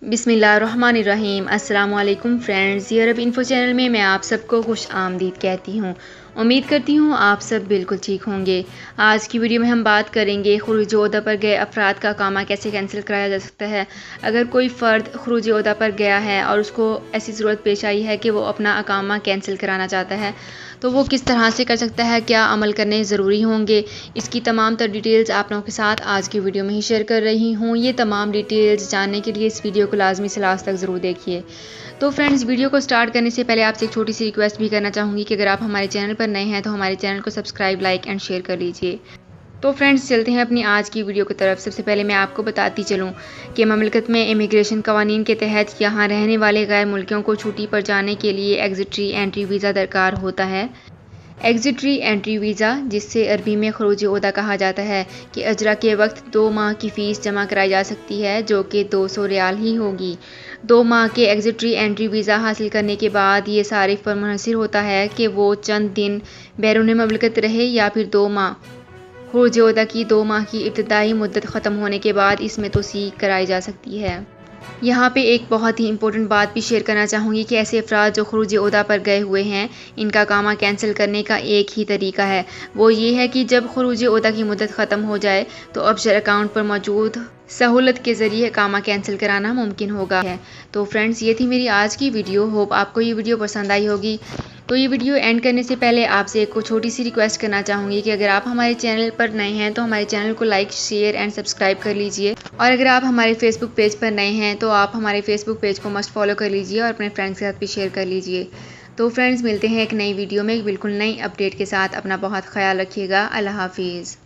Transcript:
बिस्मिल्लाहिर्रहमानिर्रहीम। अस्सलाम वालेकुम फ्रेंड्स, ये अरब इन्फो चैनल में मैं आप सबको खुश आमदीद कहती हूँ। उम्मीद करती हूँ आप सब बिल्कुल ठीक होंगे। आज की वीडियो में हम बात करेंगे खुरूज ओहदा पर गए अफराद का अकामा कैसे कैंसिल कराया जा सकता है। अगर कोई फ़र्द खुरूज ओहदा पर गया है और उसको ऐसी ज़रूरत पेश आई है कि वो अपना अकामा कैंसिल कराना चाहता है तो वो किस तरह से कर सकता है, क्या अमल करने ज़रूरी होंगे, इसकी तमाम तर डिटेल्स आप लोगों के साथ आज की वीडियो में ही शेयर कर रही हूँ। ये तमाम डिटेल्स जानने के लिए इस वीडियो को लाजमी से लास्ट तक ज़रूर देखिए। तो फ्रेंड्स, वीडियो को स्टार्ट करने से पहले आपसे एक छोटी सी रिक्वेस्ट भी करना चाहूँगी कि अगर आप हमारे चैनल पर नए हैं तो हमारे चैनल को सब्सक्राइब, लाइक एंड शेयर कर लीजिए। तो फ्रेंड्स, चलते हैं अपनी आज की वीडियो की तरफ। सबसे पहले मैं आपको बताती चलूँ कि ममलकत में इमिग्रेशन कवानीन के तहत यहाँ रहने वाले गैर मुल्कियों को छुट्टी पर जाने के लिए एग्जिट एंट्री वीज़ा दरकार होता है। एग्जिट एंट्री वीज़ा, जिससे अरबी में खरूज ओहदा कहा जाता है, कि अजरा के वक्त 2 माह की फ़ीस जमा कराई जा सकती है, जो कि 200 रियाल ही होगी। 2 माह के एग्जिट एंट्री वीज़ा हासिल करने के बाद ये सारिफ पर मुनहसर होता है कि वो चंद दिन बैरून ममलकत रहे या फिर 2 माह। खरूज ओहदा की 2 माह की इब्तदाई मुद्दत ख़त्म होने के बाद इसमें तोसी कराई जा सकती है। यहाँ पे एक बहुत ही इंपॉर्टेंट बात भी शेयर करना चाहूँगी कि ऐसे अफराद जो खरूज ओहदा पर गए हुए हैं, इनका अकामा कैंसिल करने का एक ही तरीका है। वो ये है कि जब खरूज ओहदा की मुद्दत ख़त्म हो जाए तो अबशर अकाउंट पर मौजूद सहूलत के ज़रिए अकामा कैंसिल कराना मुमकिन होगा है। तो फ्रेंड्स, ये थी मेरी आज की वीडियो। होप आपको ये वीडियो पसंद आई होगी। तो ये वीडियो एंड करने से पहले आपसे एक छोटी सी रिक्वेस्ट करना चाहूँगी कि अगर आप हमारे चैनल पर नए हैं तो हमारे चैनल को लाइक, शेयर एंड सब्सक्राइब कर लीजिए। और अगर आप हमारे फेसबुक पेज पर नए हैं तो आप हमारे फेसबुक पेज को मस्ट फॉलो कर लीजिए और अपने फ्रेंड्स के साथ भी शेयर कर लीजिए। तो फ्रेंड्स, मिलते हैं एक नई वीडियो में एक बिल्कुल नई अपडेट के साथ। अपना बहुत ख्याल रखिएगा। अल्लाह हाफिज़।